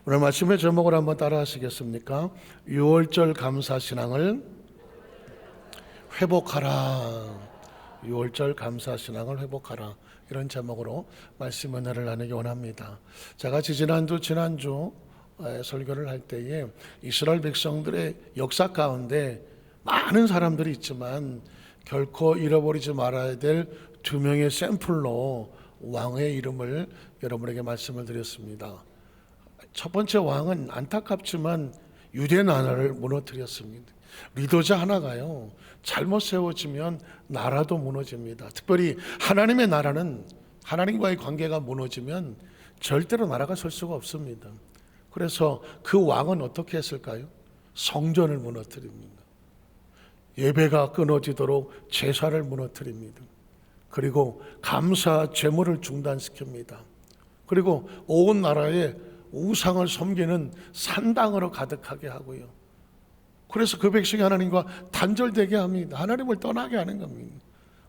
오늘 말씀의 제목을 한번 따라 하시겠습니까? 6월절 감사신앙을 회복하라. 6월절 감사신앙을 회복하라. 이런 제목으로 말씀 은혜를 나누기 원합니다. 제가 지난주 설교를 할 때에 이스라엘 백성들의 역사 가운데 많은 사람들이 있지만 결코 잃어버리지 말아야 될 두 명의 샘플로 왕의 이름을 여러분에게 말씀을 드렸습니다. 첫 번째 왕은 안타깝지만 유대 나라를 무너뜨렸습니다. 리더자 하나가요, 잘못 세워지면 나라도 무너집니다. 특별히 하나님의 나라는, 하나님과의 관계가 무너지면 절대로 나라가 설 수가 없습니다. 그래서 그 왕은 어떻게 했을까요? 성전을 무너뜨립니다. 예배가 끊어지도록 제사를 무너뜨립니다. 그리고 감사 제물을 중단시킵니다. 그리고 온 나라에 우상을 섬기는 산당으로 가득하게 하고요. 그래서 그 백성이 하나님과 단절되게 합니다. 하나님을 떠나게 하는 겁니다.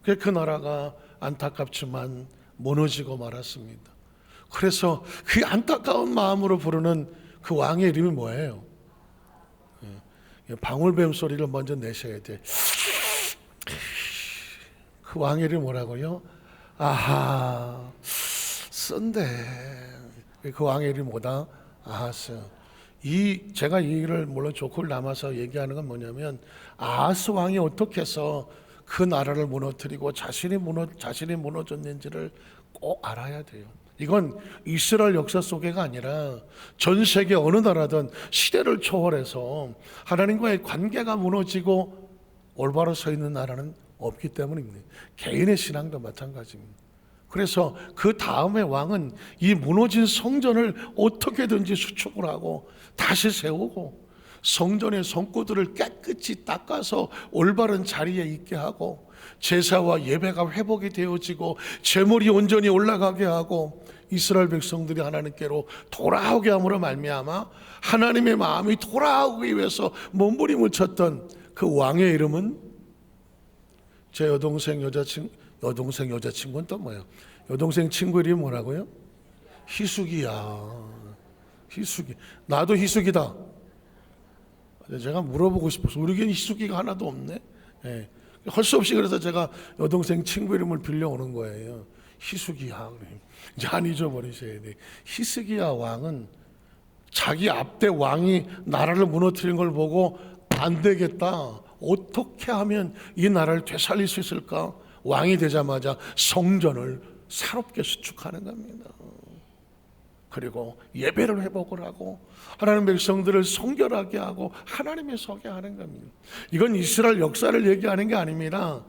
그 나라가 안타깝지만 무너지고 말았습니다. 그래서 그 안타까운 마음으로 부르는 그 왕의 이름이 뭐예요? 방울뱀 소리를 먼저 내셔야 돼. 그 왕의 이름이 뭐라고요? 아하, 쓴데. 그 왕의 이름이 뭐다? 아하스. 제가 이 일을 물론 조커를 남아서 얘기하는 건 뭐냐면, 아하스 왕이 어떻게 해서 그 나라를 무너뜨리고 자신이 무너졌는지를 꼭 알아야 돼요. 이건 이스라엘 역사 속에가 아니라 전 세계 어느 나라든 시대를 초월해서 하나님과의 관계가 무너지고 올바로 서 있는 나라는 없기 때문입니다. 개인의 신앙도 마찬가지입니다. 그래서 그 다음에 왕은 이 무너진 성전을 어떻게든지 수축을 하고 다시 세우고 성전의 성구들을 깨끗이 닦아서 올바른 자리에 있게 하고 제사와 예배가 회복이 되어지고 제물이 온전히 올라가게 하고 이스라엘 백성들이 하나님께로 돌아오게 함으로 말미암아 하나님의 마음이 돌아오기 위해서 몸부림을 쳤던 그 왕의 이름은, 제 여동생 여자친구는 또 뭐예요? 여동생 친구 이름이 뭐라고요? 희숙이야. 희숙이. 나도 희숙이다. 제가 물어보고 싶어서 우리 교회는 희숙이가 하나도 없네. 예. 할 수 없이 그래서 제가 여동생 친구 이름을 빌려오는 거예요. 희숙이야. 이제 안 잊어버리셔야 돼. 희숙이야 왕은 자기 앞대 왕이 나라를 무너뜨린 걸 보고 안 되겠다, 어떻게 하면 이 나라를 되살릴 수 있을까? 왕이 되자마자 성전을 새롭게 수축하는 겁니다. 그리고 예배를 회복을 하고 하나님 백성들을 성결하게 하고 하나님의 서게 하는 겁니다. 이건 이스라엘 역사를 얘기하는 게 아닙니다.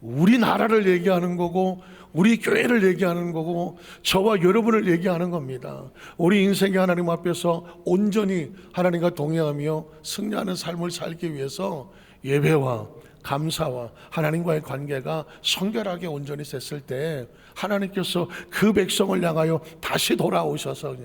우리 나라를 얘기하는 거고 우리 교회를 얘기하는 거고 저와 여러분을 얘기하는 겁니다. 우리 인생이 하나님 앞에서 온전히 하나님과 동행하며 승리하는 삶을 살기 위해서 예배와 감사와 하나님과의 관계가 성결하게 온전히 됐을 때 하나님께서 그 백성을 향하여 다시 돌아오셔서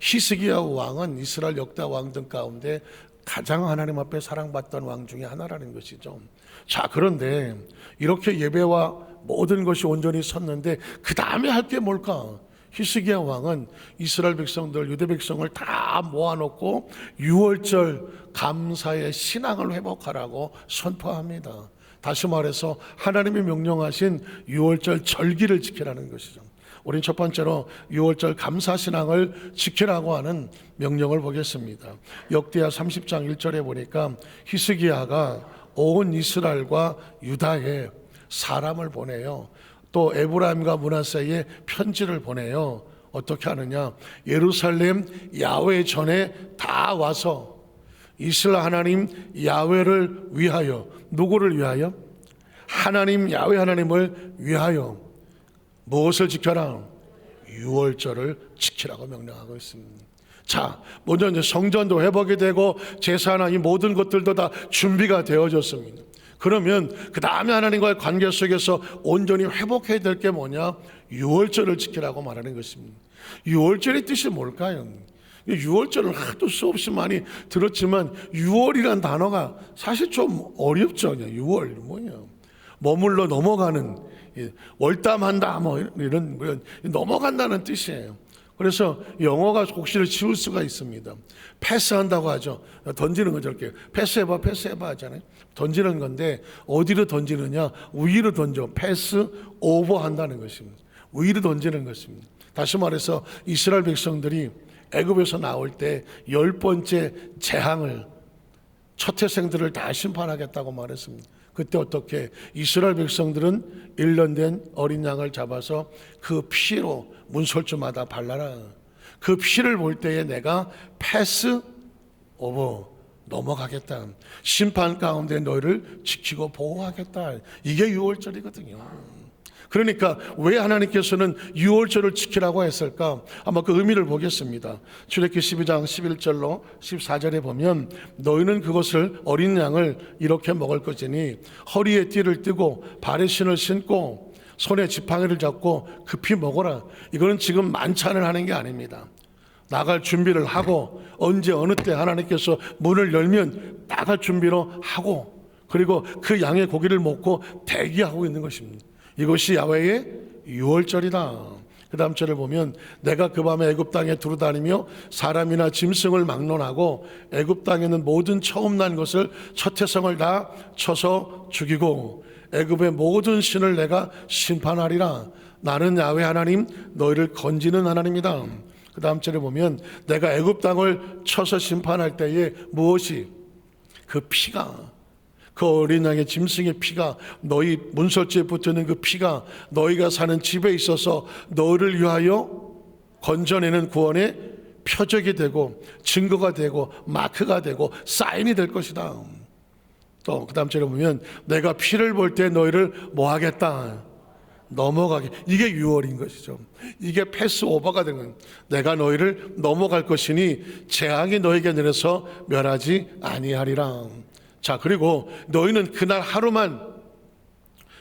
히스기야 왕은 이스라엘 역대 왕들 가운데 가장 하나님 앞에 사랑받던 왕 중에 하나라는 것이죠. 자, 그런데 이렇게 예배와 모든 것이 온전히 섰는데 그 다음에 할 게 뭘까? 히스기야 왕은 이스라엘 백성들, 유대 백성을 다 모아놓고 6월절 감사의 신앙을 회복하라고 선포합니다. 다시 말해서 하나님이 명령하신 6월절 절기를 지키라는 것이죠. 우린 첫 번째로 6월절 감사신앙을 지키라고 하는 명령을 보겠습니다. 역대하 30장 1절에 보니까 히스기야가 온 이스라엘과 유다에 사람을 보내요. 또 에브라임과 므낫세에 편지를 보내요. 어떻게 하느냐? 예루살렘 야훼 전에 다 와서 이스라엘 하나님 야훼를 위하여, 누구를 위하여? 하나님 야훼 하나님을 위하여 무엇을 지켜라? 6월절을 지키라고 명령하고 있습니다. 자, 먼저 이제 성전도 회복이 되고 제사나 이 모든 것들도 다 준비가 되어졌습니다. 그러면 그 다음에 하나님과의 관계 속에서 온전히 회복해야 될 게 뭐냐? 6월절을 지키라고 말하는 것입니다. 6월절의 뜻이 뭘까요? 6월절을 하도 수없이 많이 들었지만 6월이란 단어가 사실 좀 어렵죠. 6월 뭐냐? 머물러 넘어가는, 월담한다 뭐 이런 넘어간다는 뜻이에요. 그래서 영어가 곡식을 치울 수가 있습니다. 패스한다고 하죠. 던지는 거죠. 이렇게 패스해봐 하잖아요. 던지는 건데 어디로 던지느냐? 위로 던져. 패스 오버 한다는 것입니다. 위로 던지는 것입니다. 다시 말해서 이스라엘 백성들이 애굽에서 나올 때 10번째 재앙을 첫 태생들을 다 심판하겠다고 말했습니다. 그때 어떻게 이스라엘 백성들은 1년 된 어린 양을 잡아서 그 피로 문설주마다 발라라. 그 피를 볼 때에 내가 패스 오버 넘어가겠다. 심판 가운데 너희를 지키고 보호하겠다. 이게 유월절이거든요. 그러니까 왜 하나님께서는 유월절을 지키라고 했을까? 아마 그 의미를 보겠습니다. 출애굽기 12장 11절로 14절에 보면 너희는 그것을 어린 양을 이렇게 먹을 것이니 허리에 띠를 띠고 발에 신을 신고 손에 지팡이를 잡고 급히 먹어라. 이거는 지금 만찬을 하는 게 아닙니다. 나갈 준비를 하고 언제 어느 때 하나님께서 문을 열면 나갈 준비로 하고 그리고 그 양의 고기를 먹고 대기하고 있는 것입니다. 이것이 야훼의 유월절이다. 그 다음 절을 보면 내가 그 밤에 애굽 땅에 두루다니며 사람이나 짐승을 막론하고 애굽 땅에는 모든 처음 난 것을 첫 태생을 다 쳐서 죽이고 애굽의 모든 신을 내가 심판하리라. 나는 야훼 하나님 너희를 건지는 하나님이다. 그 다음 절에 보면 내가 애굽 땅을 쳐서 심판할 때에 무엇이 그 피가 그 어린 양의 짐승의 피가 너희 문설주에 붙어있는 그 피가 너희가 사는 집에 있어서 너희를 위하여 건져내는 구원의 표적이 되고 증거가 되고 마크가 되고 사인이 될 것이다. 또 그 다음 절에 보면 내가 피를 볼 때 너희를 뭐 하겠다? 넘어가게. 이게 유월인 것이죠. 이게 패스 오버가 되는 거예요. 내가 너희를 넘어갈 것이니 재앙이 너희에게 내려서 멸하지 아니하리라. 자, 그리고 너희는 그날 하루만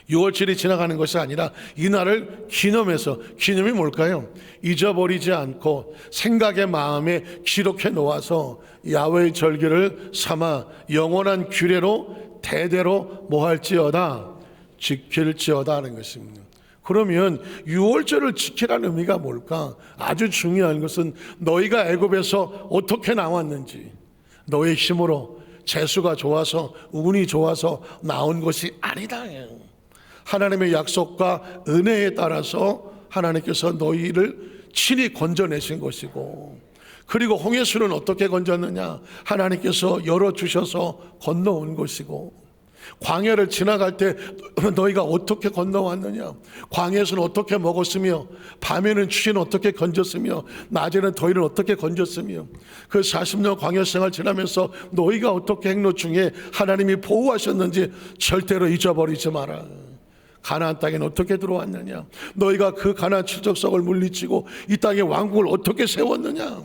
유월절이 지나가는 것이 아니라 이날을 기념해서, 기념이 뭘까요? 잊어버리지 않고 생각의 마음에 기록해 놓아서 야훼의 절기를 삼아 영원한 규례로 대대로 뭐 할지어다? 지킬지어다 하는 것입니다. 그러면 유월절을 지키라는 의미가 뭘까? 아주 중요한 것은 너희가 애굽에서 어떻게 나왔는지, 너의 힘으로 재수가 좋아서 운이 좋아서 나온 것이 아니다. 하나님의 약속과 은혜에 따라서 하나님께서 너희를 친히 건져내신 것이고, 그리고 홍해수는 어떻게 건졌느냐? 하나님께서 열어주셔서 건너온 것이고, 광야를 지나갈 때 너희가 어떻게 건너왔느냐? 광야에서는 어떻게 먹었으며, 밤에는 주인 어떻게 건졌으며, 낮에는 더위는 어떻게 건졌으며, 그 40년 광야 생활 지나면서 너희가 어떻게 행로 중에 하나님이 보호하셨는지 절대로 잊어버리지 마라. 가나안 땅에는 어떻게 들어왔느냐? 너희가 그 가나안 출적성을 물리치고 이 땅의 왕국을 어떻게 세웠느냐?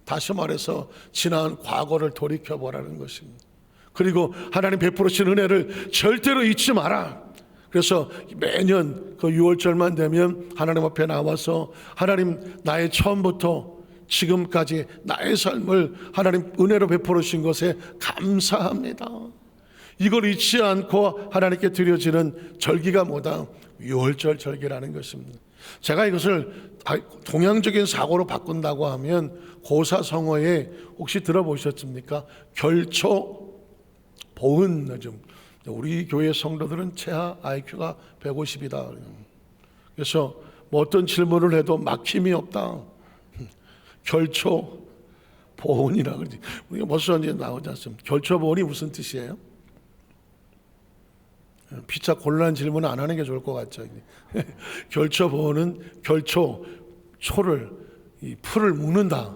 다시 말해서 지난 과거를 돌이켜보라는 것입니다. 그리고 하나님 베풀으신 은혜를 절대로 잊지 마라. 그래서 매년 그 6월절만 되면 하나님 앞에 나와서 하나님 나의 처음부터 지금까지 나의 삶을 하나님 은혜로 베풀으신 것에 감사합니다. 이걸 잊지 않고 하나님께 드려지는 절기가 뭐다? 6월절 절기라는 것입니다. 제가 이것을 동양적인 사고로 바꾼다고 하면 고사성어에 혹시 들어보셨습니까? 결초 보은. 우리 교회 성도들은 최하 IQ가 150이다. 그래서 뭐 어떤 질문을 해도 막힘이 없다. 결초 보은이라 그러지. 우리가 벌써 이제 나오지 않습니까? 결초 보은이 무슨 뜻이에요? 피차 곤란한 질문은 안 하는 게 좋을 것 같죠. 결초 보은은 초를 이 풀을 묶는다.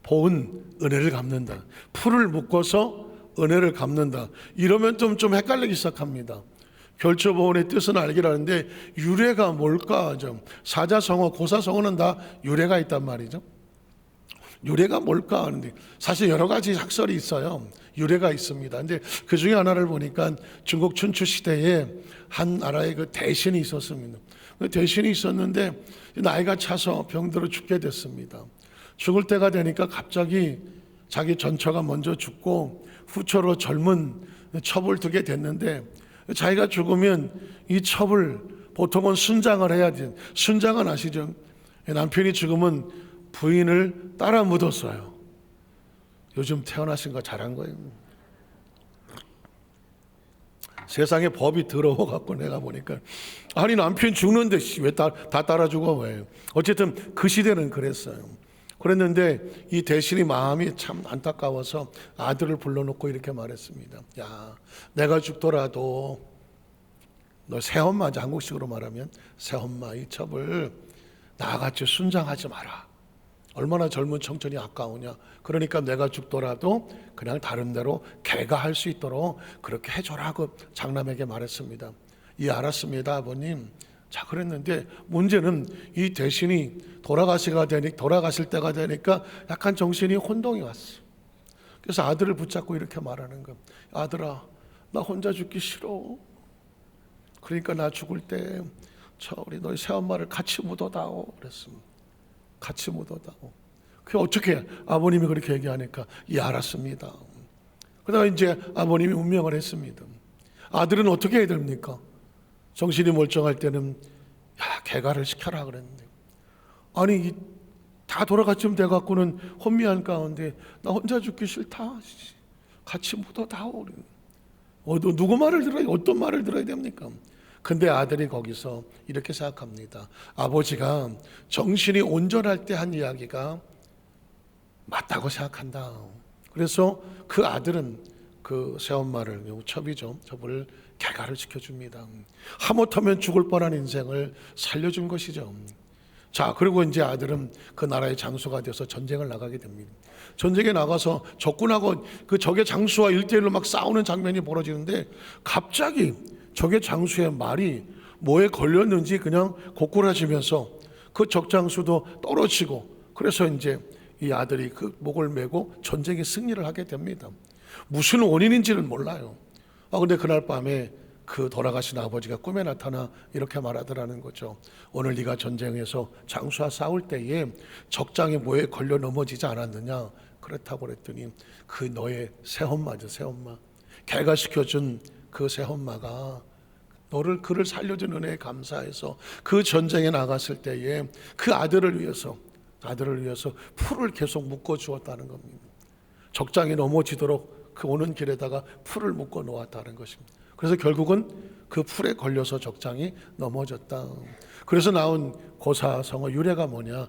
보은 은혜를 갚는다. 풀을 묶어서 은혜를 갚는다. 이러면 좀 헷갈리기 시작합니다. 결초보온의 뜻은 알기라는데 유래가 뭘까? 사자성어, 고사성어는 다 유래가 있단 말이죠. 유래가 뭘까 하는데 사실 여러 가지 학설이 있어요. 유래가 있습니다. 근데 그 중에 하나를 보니까 중국 춘추 시대에 한 나라의 그 대신이 있었습니다. 그 대신이 있었는데 나이가 차서 병들어 죽게 됐습니다. 죽을 때가 되니까 갑자기 자기 전처가 먼저 죽고 후처로 젊은 첩을 두게 됐는데, 자기가 죽으면 이 첩을 보통은 순장을 해야지. 순장은 아시죠? 남편이 죽으면 부인을 따라 묻었어요. 요즘 태어나신 거 잘한 거예요. 세상에 법이 더러워갖고 내가 보니까 아니 남편 죽는데 왜 다 따라 죽어 왜? 어쨌든 그 시대는 그랬어요. 그랬는데 이 대신이 마음이 참 안타까워서 아들을 불러놓고 이렇게 말했습니다. 야, 내가 죽더라도 너 새엄마, 한국식으로 말하면 새엄마 이 첩을 나같이 순장하지 마라. 얼마나 젊은 청춘이 아까우냐. 그러니까 내가 죽더라도 그냥 다른 데로 개가할 수 있도록 그렇게 해줘라고 장남에게 말했습니다. 예, 알았습니다 아버님. 자, 그랬는데 문제는 이 대신이 돌아가실 때가 되니까 약간 정신이 혼동이 왔어. 그래서 아들을 붙잡고 이렇게 말하는 거야. 아들아, 나 혼자 죽기 싫어. 그러니까 나 죽을 때 우리 너희 새엄마를 같이 묻어다오 그랬습니다. 같이 묻어다오. 그 어떻게 아버님이 그렇게 얘기하니까 예, 알았습니다. 그러다가 이제 아버님이 운명을 했습니다. 아들은 어떻게 해야 됩니까? 정신이 멀쩡할 때는 야, 개가를 시켜라 그랬는데 아니 다 돌아가쯤 돼갖고는 혼미한 가운데 나 혼자 죽기 싫다. 같이 묻어다오. 누구 말을 들어야 어떤 말을 들어야 됩니까? 근데 아들이 거기서 이렇게 생각합니다. 아버지가 정신이 온전할 때 한 이야기가 맞다고 생각한다. 그래서 그 아들은 그 새엄마를, 첩이죠, 첩을 개가를 시켜줍니다. 하못하면 죽을 뻔한 인생을 살려준 것이죠. 자, 그리고 이제 아들은 그 나라의 장수가 되어서 전쟁을 나가게 됩니다. 전쟁에 나가서 적군하고 그 적의 장수와 1대1로 막 싸우는 장면이 벌어지는데 갑자기 적의 장수의 말이 뭐에 걸렸는지 그냥 고꾸라지면서 그 적장수도 떨어지고 그래서 이제 이 아들이 그 목을 메고 전쟁에 승리를 하게 됩니다. 무슨 원인인지는 몰라요. 근데 그날 밤에 그 돌아가신 아버지가 꿈에 나타나 이렇게 말하더라는 거죠. 오늘 네가 전쟁에서 장수와 싸울 때에 적장이 뭐에 걸려 넘어지지 않았느냐. 그렇다고 그랬더니 그 너의 새엄마죠, 새엄마. 개가 시켜준 그 새엄마가 그를 살려준 은혜에 감사해서 그 전쟁에 나갔을 때에 그 아들을 위해서 풀을 계속 묶어 주었다는 겁니다. 적장이 넘어지도록 그 오는 길에다가 풀을 묶어 놓았다는 것입니다. 그래서 결국은 그 풀에 걸려서 적장이 넘어졌다. 그래서 나온 고사성어 유래가 뭐냐?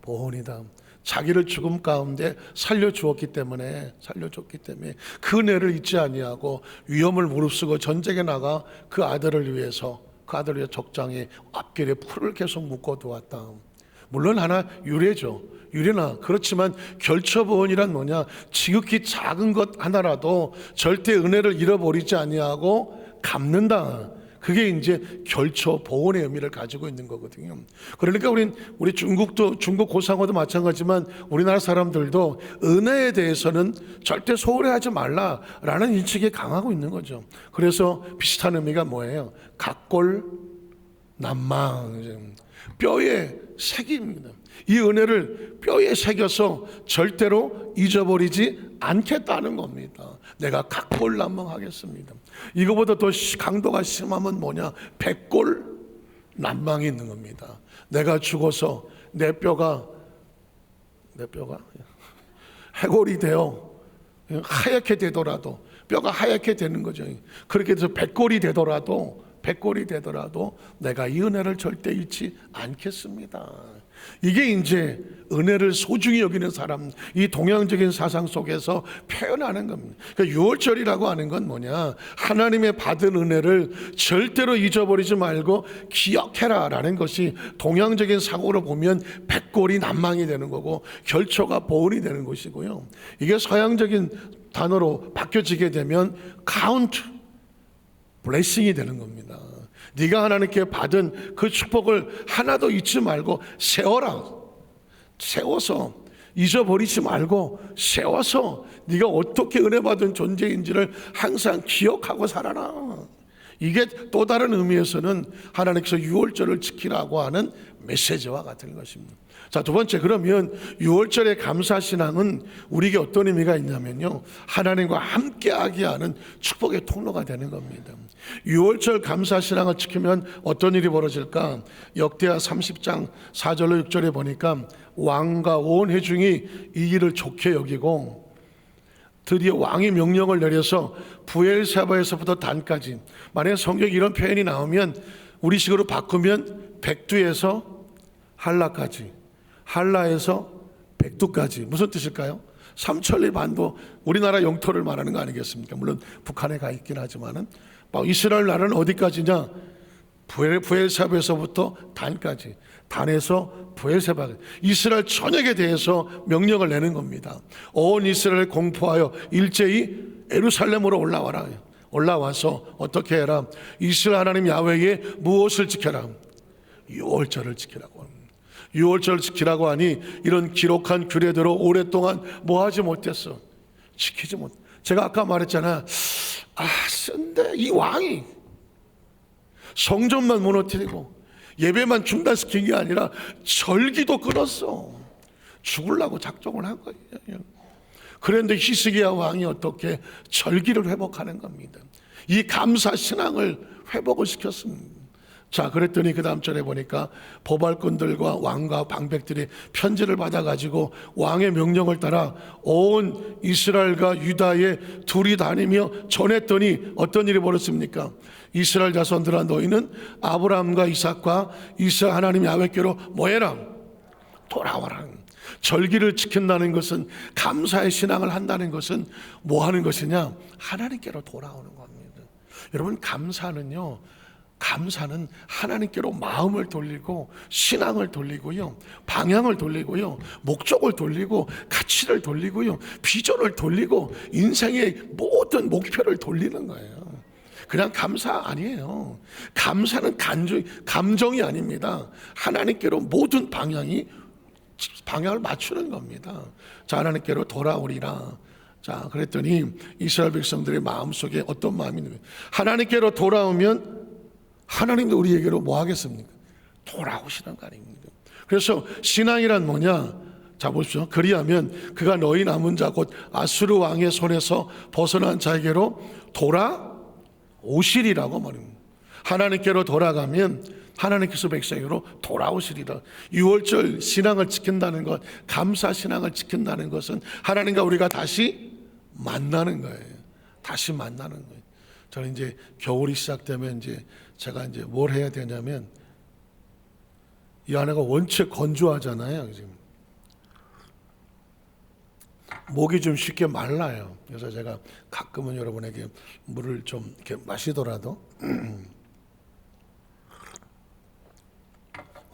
결초보온이다. 자기를 죽음 가운데 살려주었기 때문에 그 은혜를 잊지 아니하고 위험을 무릅쓰고 전쟁에 나가 그 아들을 위해서 적장에 앞길에 풀을 계속 묶어두었다. 물론 하나 유래죠. 유래나 그렇지만 결처보온이란 뭐냐? 지극히 작은 것 하나라도 절대 은혜를 잃어버리지 아니하고 갚는다. 그게 이제 결처보온의 의미를 가지고 있는 거거든요. 그러니까 우리 중국 고상어도 마찬가지지만 우리나라 사람들도 은혜에 대해서는 절대 소홀해하지 말라라는 인식이 강하고 있는 거죠. 그래서 비슷한 의미가 뭐예요? 각골 난망, 뼈에 새깁니다. 이 은혜를 뼈에 새겨서 절대로 잊어버리지 않겠다는 겁니다. 내가 각골난망하겠습니다. 이거보다 더 강도가 심하면 뭐냐? 백골 난망이 있는 겁니다. 내가 죽어서 내 뼈가 해골이 되어 하얗게 되더라도 뼈가 하얗게 되는 거죠. 그렇게 해서 백골이 되더라도 내가 이 은혜를 절대 잃지 않겠습니다. 이게 이제 은혜를 소중히 여기는 사람, 이 동양적인 사상 속에서 표현하는 겁니다. 그러니까 유월절이라고 하는 건 뭐냐? 하나님의 받은 은혜를 절대로 잊어버리지 말고 기억해라 라는 것이 동양적인 사고로 보면 백골이 난망이 되는 거고 결초가 보온이 되는 것이고요. 이게 서양적인 단어로 바뀌어지게 되면 count 블레싱이 되는 겁니다. 네가 하나님께 받은 그 축복을 하나도 잊지 말고 세워서 잊어버리지 말고 세워서 네가 어떻게 은혜 받은 존재인지를 항상 기억하고 살아라. 이게 또 다른 의미에서는 하나님께서 유월절을 지키라고 하는 메시지와 같은 것입니다. 자, 두 번째, 그러면 유월절의 감사신앙은 우리에게 어떤 의미가 있냐면요, 하나님과 함께하게 하는 축복의 통로가 되는 겁니다. 유월절 감사신앙을 지키면 어떤 일이 벌어질까? 역대하 30장 4절로 6절에 보니까 왕과 온 회중이 이 일을 좋게 여기고 드디어 왕이 명령을 내려서 부엘세바에서부터 단까지, 만약에 성경에 이런 표현이 나오면 우리식으로 바꾸면 백두에서 한라까지, 한라에서 백두까지, 무슨 뜻일까요? 삼천리 반도, 우리나라 영토를 말하는 거 아니겠습니까? 물론 북한에 가 있긴 하지만은 이스라엘 나라는 어디까지냐? 부엘세바에서부터 단까지, 단에서 부엘세바, 이스라엘 전역에 대해서 명령을 내는 겁니다. 온 이스라엘 공포하여 일제히 예루살렘으로 올라와라. 올라와서 어떻게 해라? 이스라엘 하나님 야훼의 무엇을 지켜라? 유월절을 지키라고 합니다. 유월절을 지키라고 하니 이런 기록한 규례대로 오랫동안 뭐 하지 못했어? 지키지 못. 제가 아까 말했잖아. 근데 이 왕이 성전만 무너뜨리고 예배만 중단시킨 게 아니라 절기도 끊었어. 죽으려고 작정을 한 거예요. 그런데 히스기야 왕이 어떻게 절기를 회복하는 겁니다. 이 감사 신앙을 회복을 시켰습니다. 자, 그랬더니 그 다음 절에 보니까 보발꾼들과 왕과 방백들이 편지를 받아가지고 왕의 명령을 따라 온 이스라엘과 유다에 둘이 다니며 전했더니 어떤 일이 벌어집니까? 이스라엘 자손들아, 너희는 아브라함과 이삭과 이스라엘 하나님 야훼께로 뭐해라? 돌아와라. 절기를 지킨다는 것은, 감사의 신앙을 한다는 것은 뭐 하는 것이냐? 하나님께로 돌아오는 겁니다. 여러분, 감사는 하나님께로 마음을 돌리고 신앙을 돌리고요, 방향을 돌리고요, 목적을 돌리고 가치를 돌리고요, 비전을 돌리고 인생의 모든 목표를 돌리는 거예요. 그냥 감사 아니에요. 감사는 감정이 아닙니다. 하나님께로 모든 방향을 맞추는 겁니다. 자, 하나님께로 돌아오리라. 자, 그랬더니 이스라엘 백성들의 마음속에 어떤 마음이 있는 거예요? 하나님께로 돌아오면 하나님도 우리에게로 뭐 하겠습니까? 돌아오시는 거 아닙니까? 그래서 신앙이란 뭐냐? 자, 보십시오. 그리하면 그가 너희 남은 자 곧 아수르 왕의 손에서 벗어난 자에게로 돌아오시리라고 말합니다. 하나님께로 돌아가면 하나님께서 백성으로 돌아오시리라. 유월절 신앙을 지킨다는 것, 감사 신앙을 지킨다는 것은 하나님과 우리가 다시 만나는 거예요. 다시 만나는 거예요. 저는 이제 겨울이 시작되면 제가 뭘 해야 되냐면, 이 안에가 원체 건조하잖아요. 지금 목이 좀 쉽게 말라요. 그래서 제가 가끔은 여러분에게 물을 좀 이렇게 마시더라도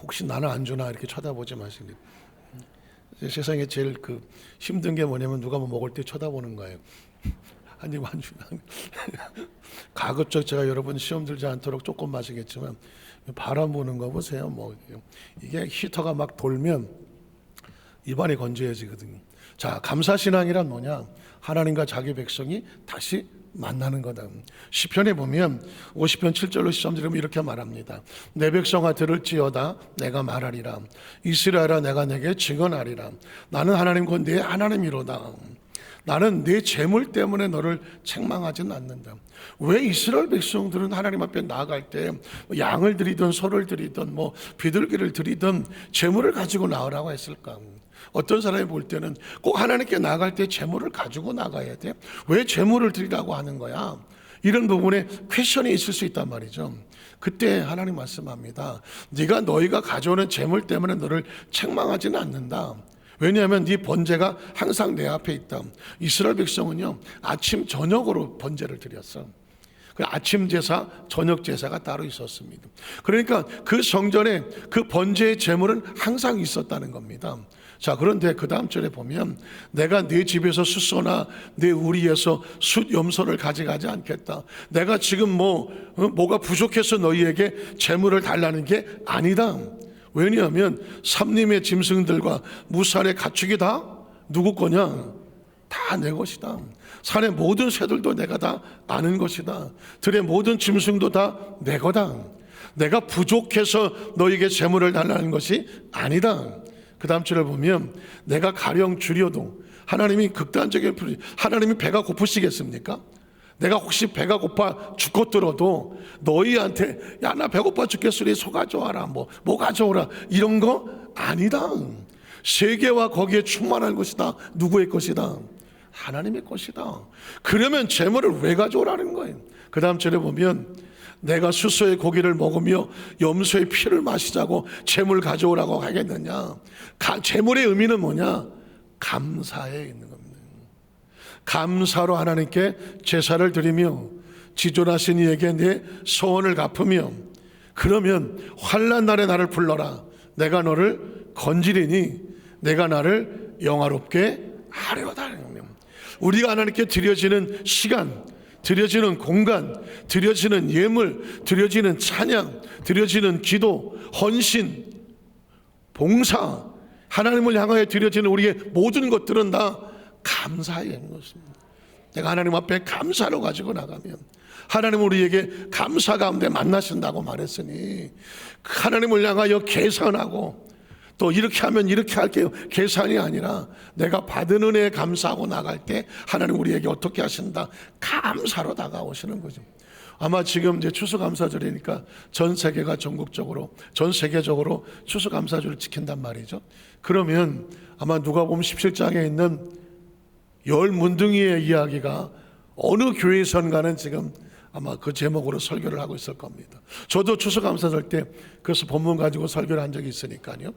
혹시 나는 안 주나 이렇게 쳐다보지 마시고. 세상에 제일 힘든 게 뭐냐면 누가 뭐 먹을 때 쳐다보는 거예요. 한 입 안 주나. 가급적 제가 여러분 시험 들지 않도록 조금 마시겠지만, 바람 부는 거 보세요. 이게 히터가 막 돌면 입안이 건조해지거든요. 자, 감사신앙이란 뭐냐? 하나님과 자기 백성이 다시 만나는 거다. 시편에 보면 50편 7절로 13절에 이렇게 말합니다. 내 백성아 들을지어다 내가 말하리라. 이스라엘아 내가 내게 증언하리라. 나는 하나님 곧 내 하나님이로다. 나는 내 재물 때문에 너를 책망하지는 않는다. 왜 이스라엘 백성들은 하나님 앞에 나아갈 때 양을 드리든 소를 드리든 비둘기를 드리든 재물을 가지고 나오라고 했을까? 어떤 사람이 볼 때는 꼭 하나님께 나아갈 때 재물을 가지고 나가야 돼. 왜 재물을 드리라고 하는 거야? 이런 부분에 퀘션이 있을 수 있단 말이죠. 그때 하나님 말씀합니다. 너희가 가져오는 재물 때문에 너를 책망하지는 않는다. 왜냐하면 네 번제가 항상 내 앞에 있다. 이스라엘 백성은요, 아침 저녁으로 번제를 드렸어. 그 아침 제사, 저녁 제사가 따로 있었습니다. 그러니까 그 성전에 그 번제의 제물은 항상 있었다는 겁니다. 자, 그런데 그 다음 절에 보면 내가 네 집에서 숫소나 네 우리에서 숫 염소를 가져가지 않겠다. 내가 지금 뭐가 부족해서 너희에게 제물을 달라는 게 아니다. 왜냐하면 삼림의 짐승들과 무산의 가축이 다 누구 거냐? 다 내 것이다. 산의 모든 새들도 내가 다 아는 것이다. 들의 모든 짐승도 다 내 거다. 내가 부족해서 너에게 재물을 달라는 것이 아니다. 그 다음 절을 보면 내가 가령 주려도, 하나님이 극단적인 표현, 하나님이 배가 고프시겠습니까? 내가 혹시 배가 고파 죽겠더라도 너희한테 야 나 배고파 죽겠으니 소 가져와라 뭐 가져오라 이런 거 아니다. 세계와 거기에 충만한 것이다. 누구의 것이다? 하나님의 것이다. 그러면 재물을 왜 가져오라는 거예요? 그 다음 절에 보면 내가 수소의 고기를 먹으며 염소의 피를 마시자고 재물 가져오라고 하겠느냐. 재물의 의미는 뭐냐? 감사에 있는 겁니다. 감사로 하나님께 제사를 드리며 지존하신 이에게 내 소원을 갚으며, 그러면 환난 날에 나를 불러라. 내가 너를 건지리니 내가 나를 영화롭게 하려다. 우리가 하나님께 드려지는 시간, 드려지는 공간, 드려지는 예물, 드려지는 찬양, 드려지는 기도, 헌신, 봉사, 하나님을 향하여 드려지는 우리의 모든 것들은 다 감사의 것입니다. 내가 하나님 앞에 감사로 가지고 나가면 하나님은 우리에게 감사 가운데 만나신다고 말했으니, 하나님을 향하여 계산하고 또 이렇게 하면 이렇게 할게요 계산이 아니라 내가 받은 은혜에 감사하고 나갈 때 하나님 우리에게 어떻게 하신다? 감사로 다가오시는 거죠. 아마 지금 이제 추수감사절이니까 전 세계가 전국적으로, 전 세계적으로 추수감사절을 지킨단 말이죠. 그러면 아마 누가복음 17장에 있는 10문둥이의 이야기가 어느 교회선가는 지금 아마 그 제목으로 설교를 하고 있을 겁니다. 저도 추수감사절 때 그래서 본문 가지고 설교를 한 적이 있으니까요.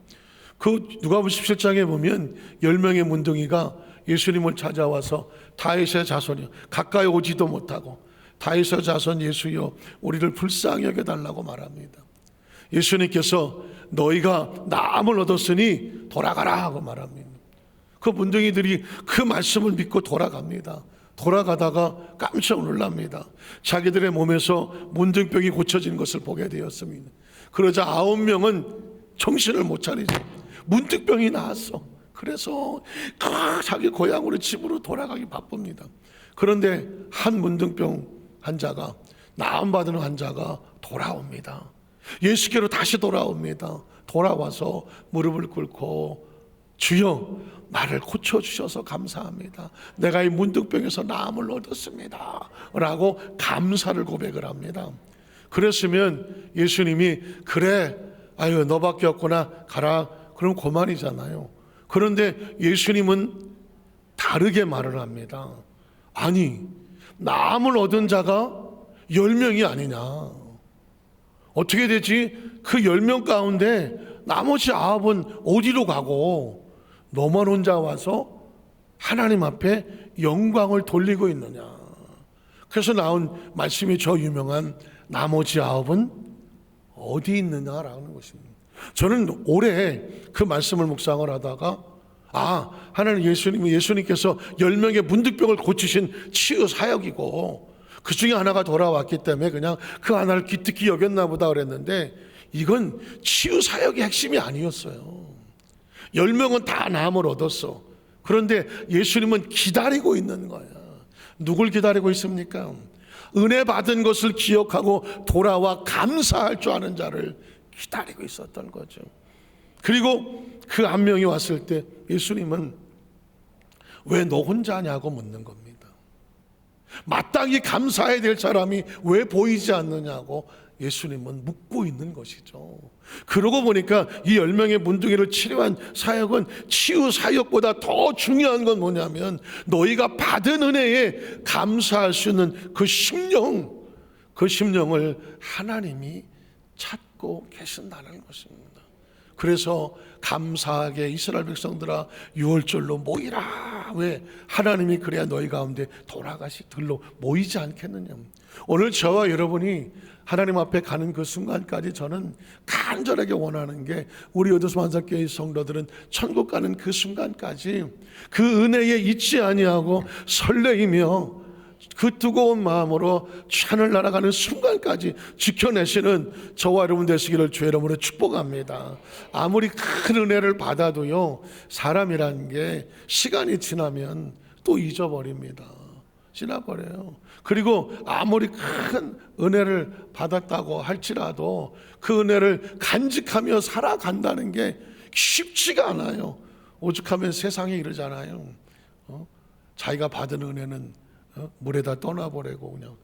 그 누가복음 17장에 보면 10명의 문둥이가 예수님을 찾아와서 다윗의 자손이요 가까이 오지도 못하고 다윗의 자손 예수여 우리를 불쌍히 여겨달라고 말합니다. 예수님께서 너희가 나음을 얻었으니 돌아가라 하고 말합니다. 그 문둥이들이 그 말씀을 믿고 돌아갑니다. 돌아가다가 깜짝 놀랍니다. 자기들의 몸에서 문둥병이 고쳐진 것을 보게 되었습니다. 그러자 9명은 정신을 못 차리죠. 문둥병이 나았어. 그래서 자기 고향으로 집으로 돌아가기 바쁩니다. 그런데 한 문둥병 환자가, 나음받은 환자가 돌아옵니다. 예수께로 다시 돌아옵니다. 돌아와서 무릎을 꿇고 주여 나를 고쳐주셔서 감사합니다. 내가 이 문둥병에서 나음을 얻었습니다 라고 감사를 고백을 합니다. 그랬으면 예수님이 그래 아유 너밖에 없구나 가라 그럼 그만이잖아요. 그런데 예수님은 다르게 말을 합니다. 아니 나음을 얻은 자가 10명이 아니냐. 어떻게 되지? 그 10명 가운데 나머지 9은 어디로 가고 너만 혼자 와서 하나님 앞에 영광을 돌리고 있느냐. 그래서 나온 말씀이 저 유명한 나머지 9은 어디 있느냐라는 것입니다. 저는 올해 그 말씀을 묵상을 하다가 하나님 예수님께서 10명의 문둥병을 고치신 치유 사역이고 그 중에 하나가 돌아왔기 때문에 그냥 그 하나를 기특히 여겼나 보다 그랬는데 이건 치유 사역의 핵심이 아니었어요. 10명은 다 나음을 얻었어. 그런데 예수님은 기다리고 있는 거야. 누굴 기다리고 있습니까? 은혜 받은 것을 기억하고 돌아와 감사할 줄 아는 자를 기다리고 있었던 거죠. 그리고 그 한 명이 왔을 때 예수님은 왜 너 혼자냐고 묻는 겁니다. 마땅히 감사해야 될 사람이 왜 보이지 않느냐고 예수님은 묻고 있는 것이죠. 그러고 보니까 이 10명의 문둥이를 치료한 사역은 치유 사역보다 더 중요한 건 뭐냐면 너희가 받은 은혜에 감사할 수 있는 그 심령을 하나님이 찾고 계신다는 것입니다. 그래서 감사하게 이스라엘 백성들아 유월절로 모이라. 왜? 하나님이 그래야 너희 가운데 돌아가시들로 모이지 않겠느냐. 오늘 저와 여러분이 하나님 앞에 가는 그 순간까지 저는 간절하게 원하는 게 우리 요도수 만삭교회 성도들은 천국 가는 그 순간까지 그 은혜에 잊지 아니하고 설레이며 그 뜨거운 마음으로 하늘 날아가는 순간까지 지켜내시는 저와 여러분 되시기를 주의 이름으로 축복합니다. 아무리 큰 은혜를 받아도요 사람이라는 게 시간이 지나면 또 잊어버립니다. 지나버려요. 그리고 아무리 큰 은혜를 받았다고 할지라도 그 은혜를 간직하며 살아간다는 게 쉽지가 않아요. 오죽하면 세상에 이러잖아요. 자기가 받은 은혜는 물에다 떠나버리고 그냥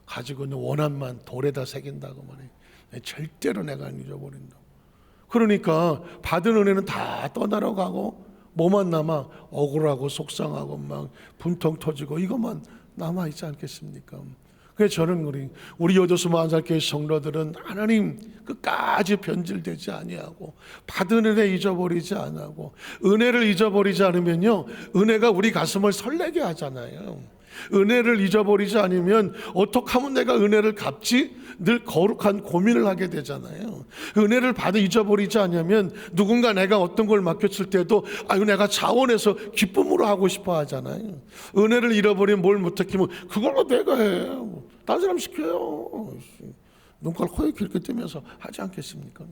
가지고 있는 원한만 돌에다 새긴다고 말해요. 절대로 내가 안 잊어버린다. 그러니까 받은 은혜는 다 떠나러가고 뭐만 남아? 억울하고 속상하고 막 분통 터지고 이것만 남아 있지 않겠습니까? 그래서 저는 우리 여도수 만살교회 성도들은 하나님 끝까지 변질되지 아니하고 받은 은혜 잊어버리지 않고 은혜를 잊어버리지 않으면요, 은혜가 우리 가슴을 설레게 하잖아요. 은혜를 잊어버리지 않으면 어떻게 하면 내가 은혜를 갚지? 늘 거룩한 고민을 하게 되잖아요. 은혜를 받아 잊어버리지 않으면 누군가 내가 어떤 걸 맡겼을 때도 내가 자원해서 기쁨으로 하고 싶어 하잖아요. 은혜를 잃어버리면 뭘 못했기면 그걸로 내가 해. 다른 사람 시켜요. 눈깔 코에 길게 뜨면서 하지 않겠습니까?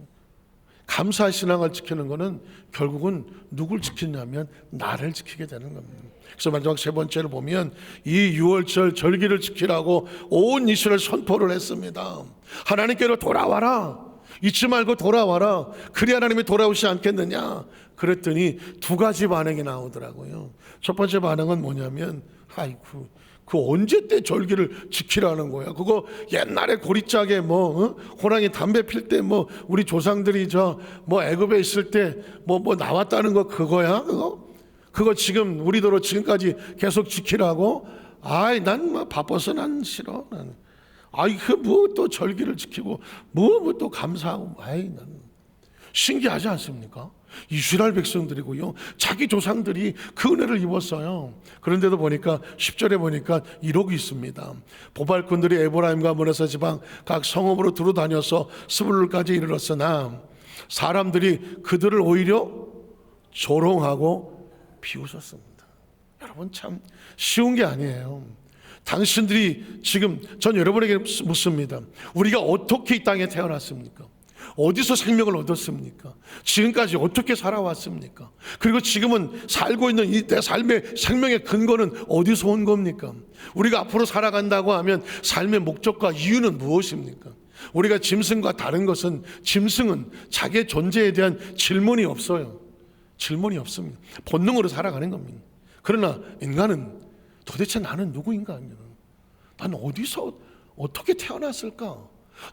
감사의 신앙을 지키는 것은 결국은 누굴 지키냐면 나를 지키게 되는 겁니다. 그래서 마지막 세 번째를 보면 이 6월절 절기를 지키라고 온 이스라엘 선포를 했습니다. 하나님께로 돌아와라. 잊지 말고 돌아와라. 그리 하나님이 돌아오시지 않겠느냐. 그랬더니 두 가지 반응이 나오더라고요. 첫 번째 반응은 뭐냐면 아이고 그 언제 때 절기를 지키라는 거야. 그거 옛날에 고리짝에 호랑이 담배 필 때 우리 조상들이 애굽에 있을 때 나왔다는 거 그거야. 그거 지금 우리더러 지금까지 계속 지키라고? 난 바빠서 난 싫어. 또 절기를 지키고 또 감사하고 난 신기하지 않습니까? 이스라엘 백성들이고요, 자기 조상들이 그 은혜를 입었어요. 그런데도 보니까 10절에 보니까 이러고 있습니다. 보발꾼들이 에브라임과 므낫세 지방 각 성읍으로 두루 다녀서 스불론까지 이르렀으나 사람들이 그들을 오히려 조롱하고 비웃었습니다. 여러분 참 쉬운 게 아니에요. 당신들이 지금 전 여러분에게 묻습니다. 우리가 어떻게 이 땅에 태어났습니까? 어디서 생명을 얻었습니까? 지금까지 어떻게 살아왔습니까? 그리고 지금은 살고 있는 이 내 삶의 생명의 근거는 어디서 온 겁니까? 우리가 앞으로 살아간다고 하면 삶의 목적과 이유는 무엇입니까? 우리가 짐승과 다른 것은 짐승은 자기의 존재에 대한 질문이 없어요. 질문이 없습니다. 본능으로 살아가는 겁니다. 그러나 인간은 도대체 나는 누구인가? 나는 어디서 어떻게 태어났을까?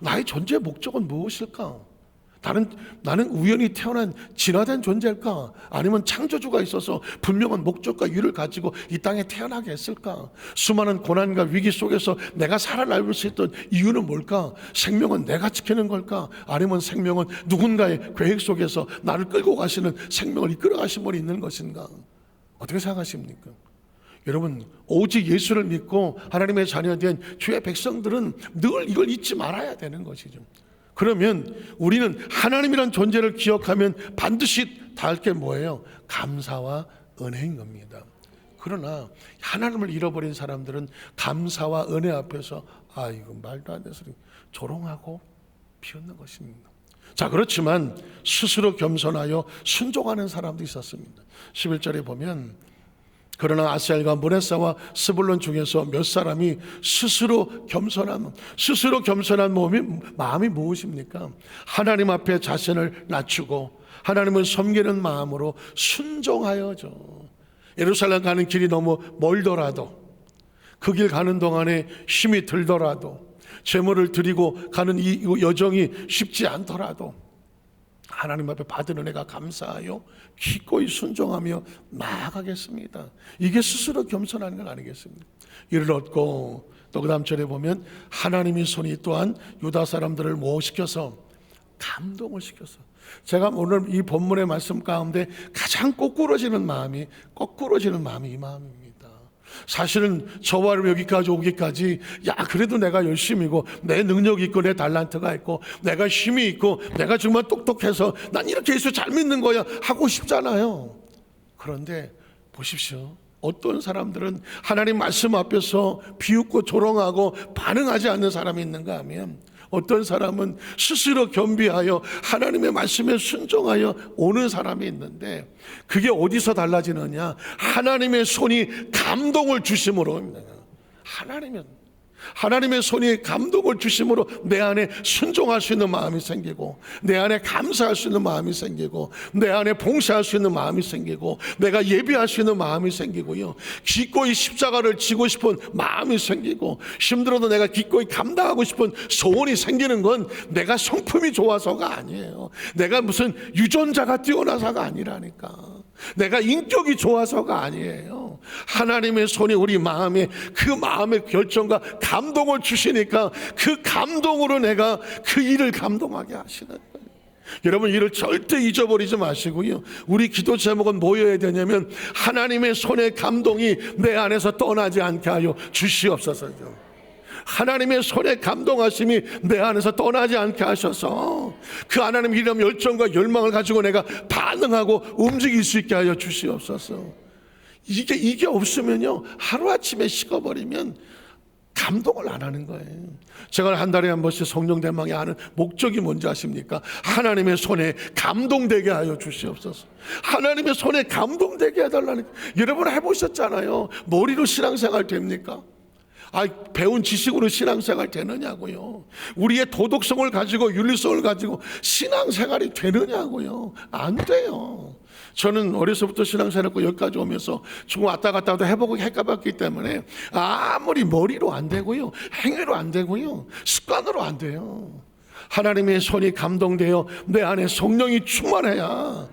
나의 존재의 목적은 무엇일까? 나는 우연히 태어난 진화된 존재일까? 아니면 창조주가 있어서 분명한 목적과 이유를 가지고 이 땅에 태어나게 했을까? 수많은 고난과 위기 속에서 내가 살아남을 수 있던 이유는 뭘까? 생명은 내가 지키는 걸까? 아니면 생명은 누군가의 계획 속에서 나를 끌고 가시는 생명을 이끌어 가신 분이 있는 것인가? 어떻게 생각하십니까? 여러분, 오직 예수를 믿고 하나님의 자녀된 주의 백성들은 늘 이걸 잊지 말아야 되는 것이죠. 그러면 우리는 하나님이란 존재를 기억하면 반드시 다 할 게 뭐예요? 감사와 은혜인 겁니다. 그러나 하나님을 잃어버린 사람들은 감사와 은혜 앞에서 이거 말도 안 되는 소리 조롱하고 비웃는 것입니다. 자, 그렇지만 스스로 겸손하여 순종하는 사람도 있었습니다. 11절에 보면 그러나 아셀과 므낫세와 스불론 중에서 몇 사람이 스스로 겸손한 마음이 무엇입니까? 하나님 앞에 자신을 낮추고 하나님을 섬기는 마음으로 순종하여죠. 예루살렘 가는 길이 너무 멀더라도, 그 길 가는 동안에 힘이 들더라도, 제물을 드리고 가는 이 여정이 쉽지 않더라도 하나님 앞에 받은 은혜가 감사하여 기꺼이 순종하며 나아가겠습니다. 이게 스스로 겸손한 건 아니겠습니까? 이를 얻고 또 그 다음 절에 보면 하나님의 손이 또한 유다 사람들을 모시켜서 감동을 시켜서, 제가 오늘 이 본문의 말씀 가운데 가장 거꾸러지는 마음이 이 마음입니다. 사실은 저와 여기까지 오기까지 그래도 내가 열심이고 내 능력이 있고 내 달란트가 있고 내가 힘이 있고 내가 정말 똑똑해서 난 이렇게 예수 잘 믿는 거야 하고 싶잖아요. 그런데 보십시오. 어떤 사람들은 하나님 말씀 앞에서 비웃고 조롱하고 반응하지 않는 사람이 있는가 하면, 어떤 사람은 스스로 겸비하여 하나님의 말씀에 순종하여 오는 사람이 있는데, 그게 어디서 달라지느냐? 하나님의 손이 감동을 주심으로. 하나님의 손이 감동을 주심으로 내 안에 순종할 수 있는 마음이 생기고, 내 안에 감사할 수 있는 마음이 생기고, 내 안에 봉사할 수 있는 마음이 생기고, 내가 예배할 수 있는 마음이 생기고요, 기꺼이 십자가를 지고 싶은 마음이 생기고, 힘들어도 내가 기꺼이 감당하고 싶은 소원이 생기는 건 내가 성품이 좋아서가 아니에요. 내가 무슨 유전자가 뛰어나서가 아니라니까. 내가 인격이 좋아서가 아니에요. 하나님의 손이 우리 마음에, 그 마음의 결정과 감동을 주시니까 그 감동으로 내가 그 일을 감동하게 하시는 거예요. 여러분, 이를 절대 잊어버리지 마시고요, 우리 기도 제목은 뭐여야 되냐면, 하나님의 손의 감동이 내 안에서 떠나지 않게 하여 주시옵소서요. 하나님의 손에 감동하심이 내 안에서 떠나지 않게 하셔서 그 하나님 이름 열정과 열망을 가지고 내가 반응하고 움직일 수 있게 하여 주시옵소서. 이게 없으면요, 하루아침에 식어버리면 감동을 안 하는 거예요. 제가 한 달에 한 번씩 성령 대망에 하는 목적이 뭔지 아십니까? 하나님의 손에 감동되게 하여 주시옵소서. 하나님의 손에 감동되게 해달라는. 여러분 해보셨잖아요. 머리로 신앙생활 됩니까? 배운 지식으로 신앙생활 되느냐고요. 우리의 도덕성을 가지고, 윤리성을 가지고 신앙생활이 되느냐고요. 안 돼요. 저는 어려서부터 신앙생활했고 여기까지 오면서 좀 왔다 갔다 해보고 해봤기 때문에 아무리 머리로 안 되고요, 행위로 안 되고요, 습관으로 안 돼요. 하나님의 손이 감동되어 내 안에 성령이 충만해야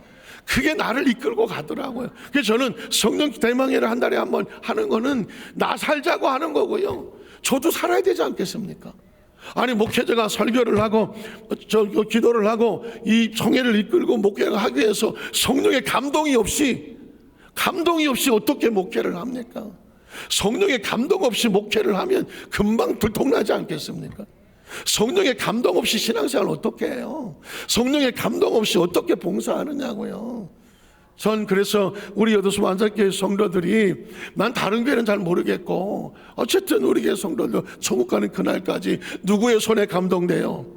그게 나를 이끌고 가더라고요. 그래서 저는 성령 대망회를 한 달에 한 번 하는 거는 나 살자고 하는 거고요, 저도 살아야 되지 않겠습니까? 아니, 목회자가 설교를 하고 기도를 하고 이 성회를 이끌고 목회를 하기 위해서 성령의 감동이 없이 어떻게 목회를 합니까? 성령의 감동 없이 목회를 하면 금방 들통나지 않겠습니까? 성령의 감동 없이 신앙생활을 어떻게 해요? 성령의 감동 없이 어떻게 봉사하느냐고요. 전 그래서 우리 여도수 완전교회 성도들이, 난 다른 교회는 잘 모르겠고 어쨌든 우리 교회 성도들 천국 가는 그날까지 누구의 손에 감동돼요?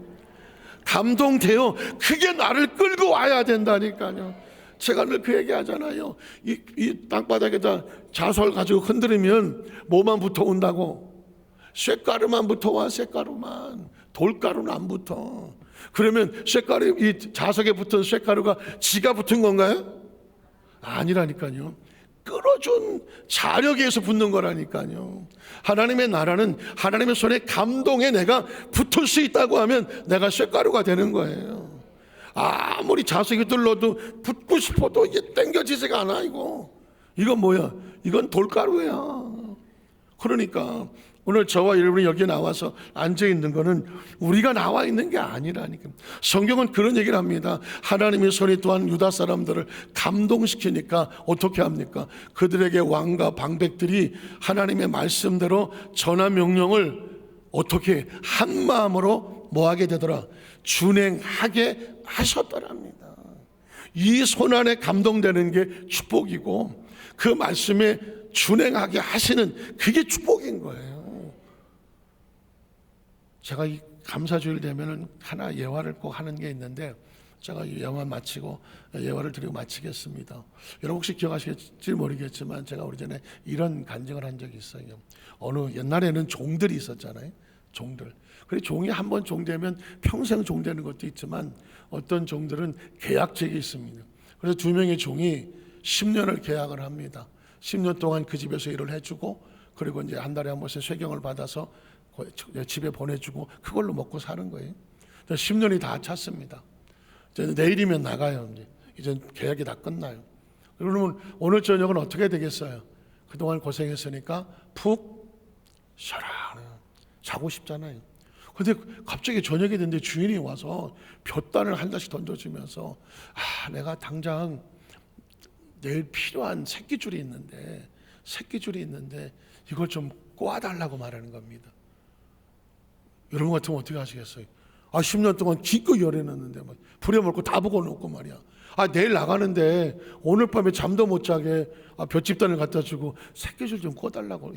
그게 나를 끌고 와야 된다니까요. 제가 늘 그 얘기 하잖아요. 이 땅바닥에다 자설 가지고 흔들으면 뭐만 붙어온다고? 쇳가루만 붙어와. 쇳가루만. 돌가루는 안 붙어. 그러면 쇳가루, 이 자석에 붙은 쇳가루가 지가 붙은 건가요? 아니라니까요. 끌어준 자력에 의해서 붙는 거라니까요. 하나님의 나라는 하나님의 손에 감동에 내가 붙을 수 있다고 하면 내가 쇳가루가 되는 거예요. 아무리 자석이 뚫려도 붙고 싶어도 이게 땡겨지지가 않아. 이건 뭐야? 이건 돌가루야. 그러니까 오늘 저와 여러분이 여기 나와서 앉아있는 거는 우리가 나와 있는 게 아니라니까. 성경은 그런 얘기를 합니다. 하나님의 손이 또한 유다 사람들을 감동시키니까 어떻게 합니까? 그들에게 왕과 방백들이 하나님의 말씀대로 전한 명령을 어떻게 한 마음으로 뭐하게 되더라? 준행하게 하셨더랍니다. 이 손 안에 감동되는 게 축복이고, 그 말씀에 준행하게 하시는 그게 축복인 거예요. 제가 이 감사주일 되면은 하나 예화를 꼭 하는 게 있는데, 제가 이 예화 마치고 예화를 드리고 마치겠습니다. 여러분 혹시 기억하실지 모르겠지만 제가 오래전에 이런 간증을 한 적이 있어요. 옛날에는 종들이 있었잖아요. 종들. 그래, 종이 한번 종되면 평생 종되는 것도 있지만 어떤 종들은 계약직이 있습니다. 그래서 2명의 종이 10년을 계약을 합니다. 10년 동안 그 집에서 일을 해주고, 그리고 이제 한 달에 한 번씩 쇠경을 받아서 집에 보내주고 그걸로 먹고 사는 거예요. 10년이 다 찼습니다. 이제 내일이면 나가요. 이제 계약이 다 끝나요. 그러면 오늘 저녁은 어떻게 되겠어요? 그동안 고생했으니까 푹 쉬어라, 자고 싶잖아요. 근데 갑자기 저녁이 됐는데 주인이 와서 볕단을 한 잔씩 던져주면서, 내가 당장 내일 필요한 새끼줄이 있는데 이걸 좀 꼬아달라고 말하는 겁니다. 여러분 같으면 어떻게 하시겠어요? 10년 동안 기꺼이 열해놨는데 부려먹고 다 먹어놓고 말이야. 내일 나가는데 오늘 밤에 잠도 못 자게 볏집단을 갖다 주고 새끼줄 좀 꼬달라고,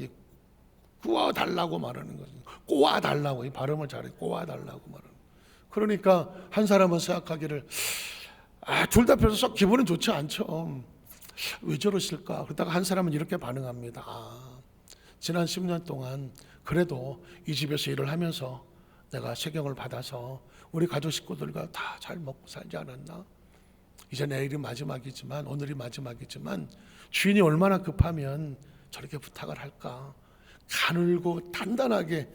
꼬아달라고 말하는 거죠. 꼬아달라고, 이 발음을 잘해. 꼬아달라고 말하는. 그러니까 한 사람은 생각하기를, 둘 다 별로 썩 기분은 좋지 않죠. 왜 저러실까? 그러다가 한 사람은 이렇게 반응합니다. 지난 10년 동안 그래도 이 집에서 일을 하면서 내가 세경을 받아서 우리 가족 식구들과 다 잘 먹고 살지 않았나? 이제 내일이 마지막이지만, 오늘이 마지막이지만 주인이 얼마나 급하면 저렇게 부탁을 할까? 가늘고 단단하게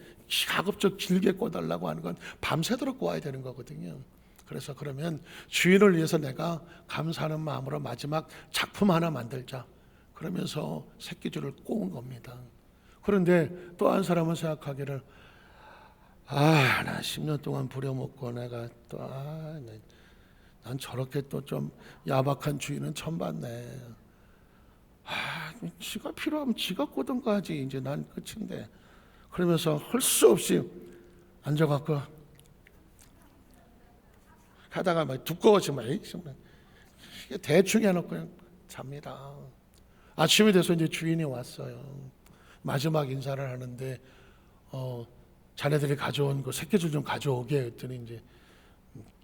가급적 길게 꿔달라고 하는 건 밤새도록 꿔야 되는 거거든요. 그래서 그러면 주인을 위해서 내가 감사하는 마음으로 마지막 작품 하나 만들자, 그러면서 새끼줄을 꼬은 겁니다. 그런데 또 한 사람은 생각하기를, 나 10년 동안 부려먹고 내가 또 난 저렇게 또 좀 야박한 주인은 처음 봤네. 지가 필요하면 지가 꼬든가 하지, 이제 난 끝인데. 그러면서 할 수 없이 앉아갖고 하다가 막 두꺼워지면 대충 해놓고 그냥 잡니다. 아침이 돼서 이제 주인이 왔어요. 마지막 인사를 하는데 자네들이 가져온 그 새끼줄 좀 가져오게 했더니 이제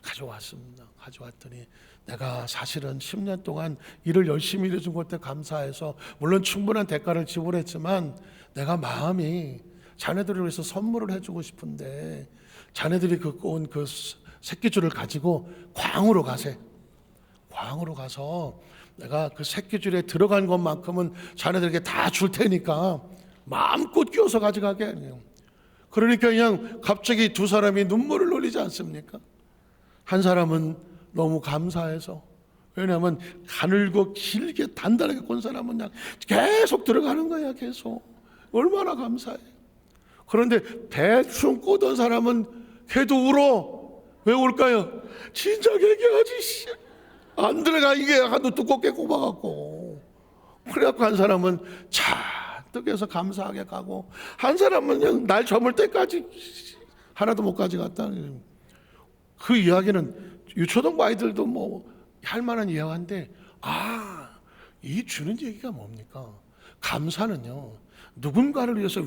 가져왔습니다. 가져왔더니 내가 사실은 10년 동안 일을 열심히 해준 것에 감사해서 물론 충분한 대가를 지불했지만 내가 마음이 자네들을 위해서 선물을 해주고 싶은데 자네들이 온 그 새끼줄을 가지고 광으로 가세. 광으로 가서 내가 그 새끼줄에 들어간 것만큼은 자네들에게 다 줄 테니까 마음껏 끼워서 가져가게 해요. 그러니까 그냥 갑자기 두 사람이 눈물을 흘리지 않습니까? 한 사람은 너무 감사해서, 왜냐하면 가늘고 길게 단단하게 꼰 사람은 그냥 계속 들어가는 거야. 계속 얼마나 감사해. 그런데 대충 꼬던 사람은 걔도 울어. 왜 울까요? 진작 얘기하지, 안 들어가. 이게 하도 두껍게 꼽아갖고. 그래갖고 한 사람은 잔뜩 해서 감사하게 가고, 한 사람은 그냥 날 저물 때까지 하나도 못 가져갔다. 그 이야기는 유초등 아이들도 뭐 할 만한 이야기인데, 이 주는 얘기가 뭡니까? 감사는요, 누군가를 위해서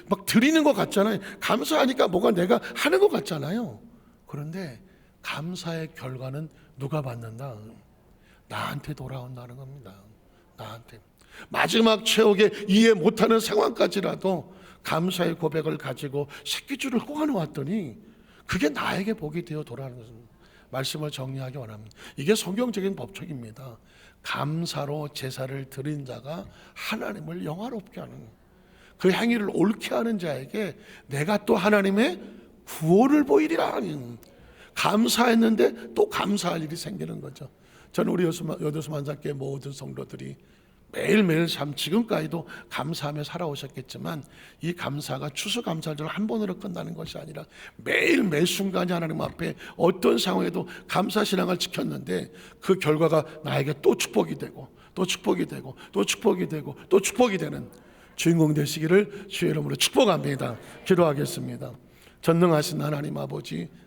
막 드리는 것 같잖아요. 감사하니까 뭐가 내가 하는 것 같잖아요. 그런데 감사의 결과는 누가 받는다? 나한테 돌아온다는 겁니다. 나한테. 마지막 최후의 이해 못하는 상황까지라도 감사의 고백을 가지고 새끼줄을 꼬아놓았더니 그게 나에게 복이 되어 돌아오는 것입니다. 말씀을 정리하기 원합니다. 이게 성경적인 법칙입니다. 감사로 제사를 드린 자가 하나님을 영화롭게 하는, 그 행위를 옳게 하는 자에게 내가 또 하나님의 구원을 보이리라. 감사했는데 또 감사할 일이 생기는 거죠. 저는 우리 여도수 만삭교회 모든 성도들이 매일매일 참 지금까지도 감사하며 살아오셨겠지만, 이 감사가 추수감사절을 한 번으로 끝나는 것이 아니라 매일 매 순간이 하나님 앞에 어떤 상황에도 감사신앙을 지켰는데 그 결과가 나에게 또 축복이 되고 또 축복이 되고 또 축복이 되고 또 축복이 되는 주인공 되시기를 주의 이름으로 축복합니다. 기도하겠습니다. 전능하신 하나님 아버지,